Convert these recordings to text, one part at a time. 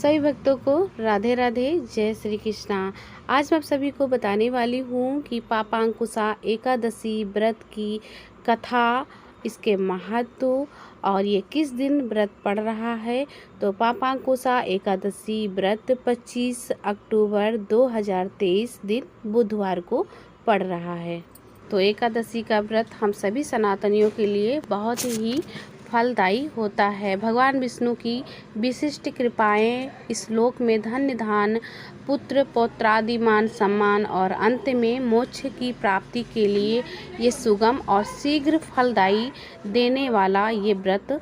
सभी भक्तों को राधे राधे, जय श्री कृष्णा। आज मैं आप सभी को बताने वाली हूँ कि पापांकुशा एकादशी व्रत की कथा, इसके महत्व और ये किस दिन व्रत पड़ रहा है। तो पापांकुशा एकादशी व्रत 25 अक्टूबर 2023 दिन बुधवार को पड़ रहा है। तो एकादशी का व्रत हम सभी सनातनियों के लिए बहुत ही फलदायी होता है। भगवान विष्णु की विशिष्ट कृपाएं इस लोक में धन्य धान, पुत्र पौत्रादि मान सम्मान और अंत में मोक्ष की प्राप्ति के लिए ये सुगम और शीघ्र फलदायी देने वाला ये व्रत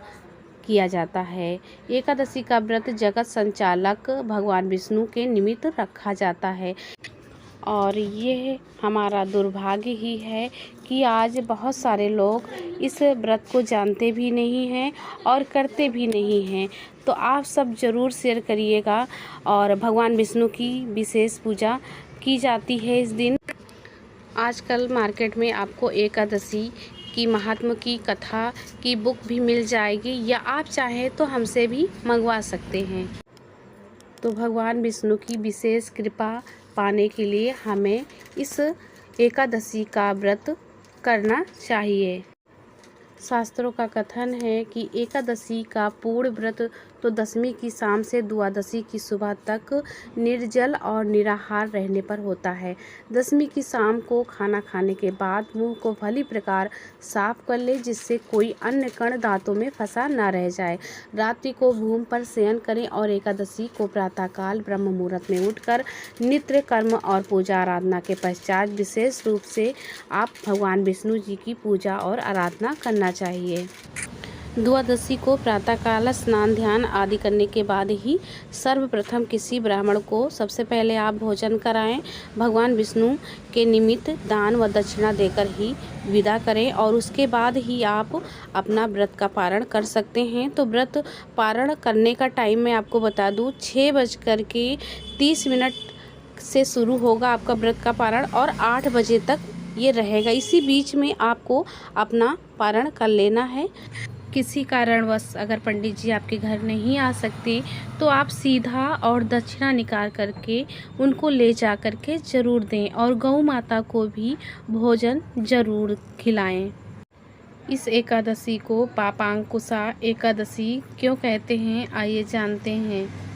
किया जाता है। एकादशी का व्रत जगत संचालक भगवान विष्णु के निमित्त रखा जाता है और ये हमारा दुर्भाग्य ही है कि आज बहुत सारे लोग इस व्रत को जानते भी नहीं हैं और करते भी नहीं हैं। तो आप सब ज़रूर शेयर करिएगा। और भगवान विष्णु की विशेष पूजा की जाती है इस दिन। आजकल मार्केट में आपको एकादशी की महात्म की कथा की बुक भी मिल जाएगी, या आप चाहें तो हमसे भी मंगवा सकते हैं। तो भगवान विष्णु की विशेष कृपा पाने के लिए हमें इस एकादशी का व्रत करना चाहिए। शास्त्रों का कथन है कि एकादशी का पूर्ण व्रत तो दशमी की शाम से द्वादशी की सुबह तक निर्जल और निराहार रहने पर होता है। दशमी की शाम को खाना खाने के बाद मुंह को भली प्रकार साफ कर ले, जिससे कोई अन्य कण दांतों में फंसा न रह जाए। रात्रि को भूमि पर शयन करें और एकादशी को प्रातःकाल ब्रह्म मुहूर्त में उठकर नित्य कर्म और पूजा आराधना के पश्चात विशेष रूप से आप भगवान विष्णु जी की पूजा और आराधना करना चाहिए। द्वादशी को प्रातःकाल स्नान ध्यान आदि करने के बाद ही सर्वप्रथम किसी ब्राह्मण को सबसे पहले आप भोजन कराएं। भगवान विष्णु के निमित्त दान व दक्षिणा देकर ही विदा करें और उसके बाद ही आप अपना व्रत का पारण कर सकते हैं। तो व्रत पारण करने का टाइम मैं आपको बता दूं, 6:30 से शुरू होगा आपका व्रत का पारण और 8 बजे तक ये रहेगा। इसी बीच में आपको अपना पारण कर लेना है। किसी कारणवश अगर पंडित जी आपके घर नहीं आ सकते तो आप सीधा और दक्षिणा निकाल करके उनको ले जा करके ज़रूर दें और गौ माता को भी भोजन ज़रूर खिलाएं। इस एकादशी को पापांकुशा एकादशी क्यों कहते हैं, आइए जानते हैं।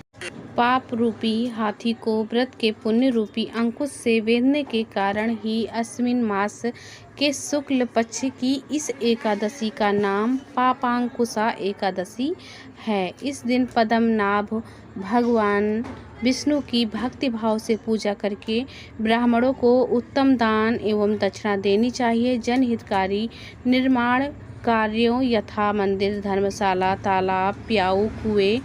पाप रूपी हाथी को व्रत के पुण्य रूपी अंकुश से वेधने के कारण ही अश्विन मास के शुक्ल पक्ष की इस एकादशी का नाम पापांकुशा एकादशी है। इस दिन पद्मनाभ भगवान विष्णु की भक्ति भाव से पूजा करके ब्राह्मणों को उत्तम दान एवं दक्षिणा देनी चाहिए। जनहितकारी निर्माण कार्यों यथा मंदिर, धर्मशाला, तालाब, प्याऊ, कुएं,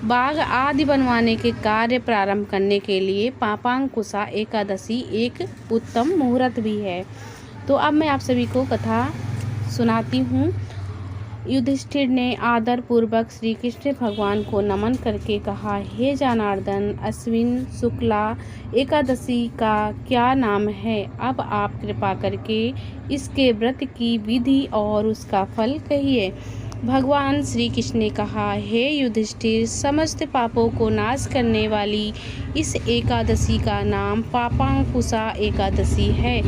बाग आदि बनवाने के कार्य प्रारंभ करने के लिए पापांकुशा एकादशी एक उत्तम मुहूर्त भी है। तो अब मैं आप सभी को कथा सुनाती हूँ। युधिष्ठिर ने आदर पूर्वक श्री कृष्ण भगवान को नमन करके कहा, हे जनार्दन, अश्विन शुक्ला एकादशी का क्या नाम है? अब आप कृपा करके इसके व्रत की विधि और उसका फल कहिए। भगवान श्री कृष्ण ने कहा, हे युधिष्ठिर, समस्त पापों को नाश करने वाली इस एकादशी का नाम पापांकुशा एकादशी है।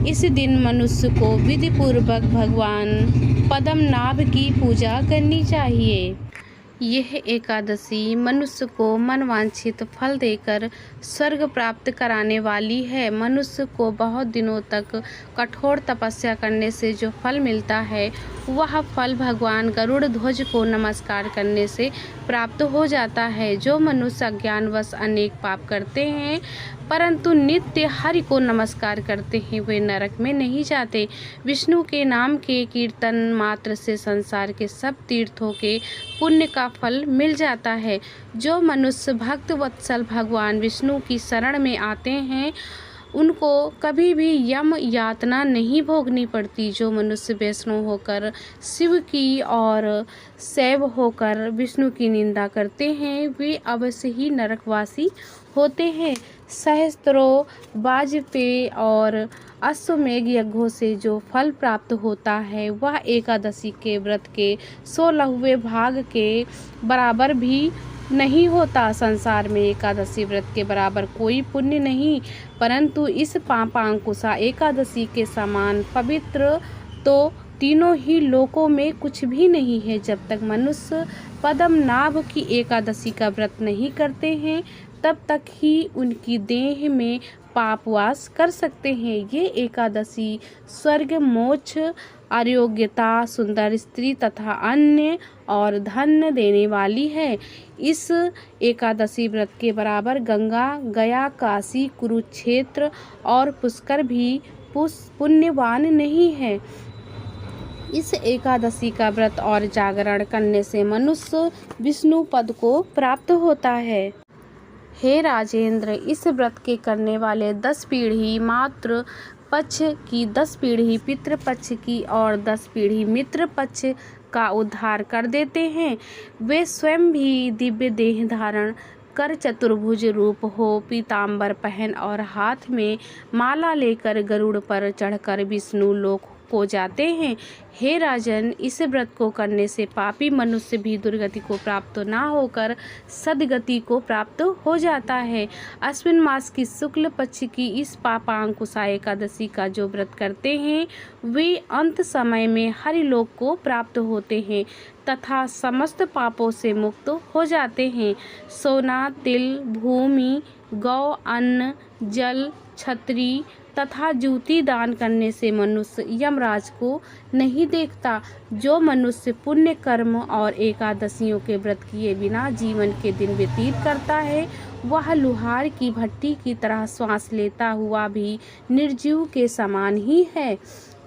इस दिन मनुष्य को विधि पूर्वक भगवान पद्मनाभ की पूजा करनी चाहिए। यह एकादशी मनुष्य को मनवांछित फल देकर स्वर्ग प्राप्त कराने वाली है। मनुष्य को बहुत दिनों तक कठोर तपस्या करने से जो फल मिलता है, वह फल भगवान गरुड़ ध्वज को नमस्कार करने से प्राप्त हो जाता है। जो मनुष्य अज्ञानवश अनेक पाप करते हैं परंतु नित्य हरि को नमस्कार करते हैं, वे नरक में नहीं जाते। विष्णु के नाम के कीर्तन मात्र से संसार के सब तीर्थों के पुण्य का फल मिल जाता है। जो मनुष्य भक्त वत्सल भगवान विष्णु की शरण में आते हैं, उनको कभी भी यम यातना नहीं भोगनी पड़ती। जो मनुष्य वैष्णव होकर शिव की और शैव होकर विष्णु की निंदा करते हैं, वे अवश्य ही नरकवासी होते हैं। सहस्त्रों वाजपेय और अश्वमेघ यज्ञों से जो फल प्राप्त होता है, वह एकादशी के व्रत के 16वें भाग के बराबर भी नहीं होता। संसार में एकादशी व्रत के बराबर कोई पुण्य नहीं, परंतु इस पापांकुशा एकादशी के समान पवित्र तो तीनों ही लोकों में कुछ भी नहीं है। जब तक मनुष्य पद्म नाभ की एकादशी का व्रत नहीं करते हैं, तब तक ही उनकी देह में पाप वास कर सकते हैं। ये एकादशी स्वर्ग, मोक्ष, आरोग्यता, सुंदर स्त्री तथा अन्य और धन देने वाली है। इस एकादशी व्रत के बराबर गंगा, गया, काशी, कुरुक्षेत्र और पुष्कर भी पुण्यवान नहीं है। इस एकादशी का व्रत और जागरण करने से मनुष्य विष्णु पद को प्राप्त होता है। हे राजेंद्र, इस व्रत के करने वाले 10 पीढ़ी मातृ पक्ष की, 10 पीढ़ी पितृ पक्ष की और 10 पीढ़ी मित्र पक्ष का उद्धार कर देते हैं। वे स्वयं भी दिव्य देह धारण कर चतुर्भुज रूप हो, पीतांबर पहन और हाथ में माला लेकर गरुड़ पर चढ़कर विष्णु लोक को जाते हैं। हे राजन, इस व्रत को करने से पापी मनुष्य भी दुर्गति को प्राप्त ना होकर सद्गति को प्राप्त हो जाता है। अश्विन मास की शुक्ल पक्ष की इस पापांकुशा एकादशी का जो व्रत करते हैं, वे अंत समय में हरिलोक को प्राप्त होते हैं तथा समस्त पापों से मुक्त हो जाते हैं। सोना, तिल, भूमि, गौ, अन्न, जल, छत्री तथा जूती दान करने से मनुष्य यमराज को नहीं देखता। जो मनुष्य पुण्य कर्म और एकादशियों के व्रत किए बिना जीवन के दिन व्यतीत करता है, वह लुहार की भट्टी की तरह श्वास लेता हुआ भी निर्जीव के समान ही है।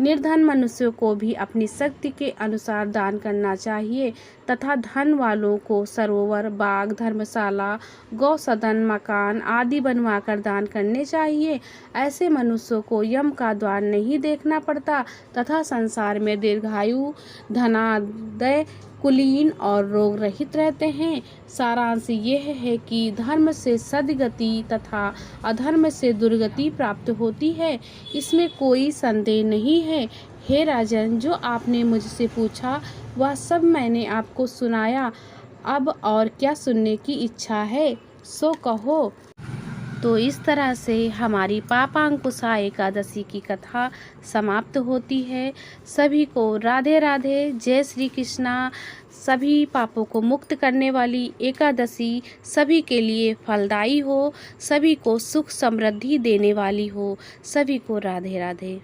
निर्धन मनुष्यों को भी अपनी शक्ति के अनुसार दान करना चाहिए तथा धन वालों को सरोवर, बाग, धर्मशाला, गौसदन, मकान आदि बनवाकर दान करने चाहिए। ऐसे मनुष्यों को यम का द्वार नहीं देखना पड़ता तथा संसार में दीर्घायु, धनादय, कुलीन और रोग रहित रहते हैं। सारांश यह है कि धर्म से सद्गति तथा अधर्म से दुर्गति प्राप्त होती है, इसमें कोई संदेह नहीं है। हे राजन, जो आपने मुझसे पूछा वह सब मैंने आपको सुनाया। अब और क्या सुनने की इच्छा है सो कहो। तो इस तरह से हमारी पापांकुशा एकादशी की कथा समाप्त होती है। सभी को राधे राधे, जय श्री कृष्णा। सभी पापों को मुक्त करने वाली एकादशी सभी के लिए फलदायी हो, सभी को सुख समृद्धि देने वाली हो। सभी को राधे राधे।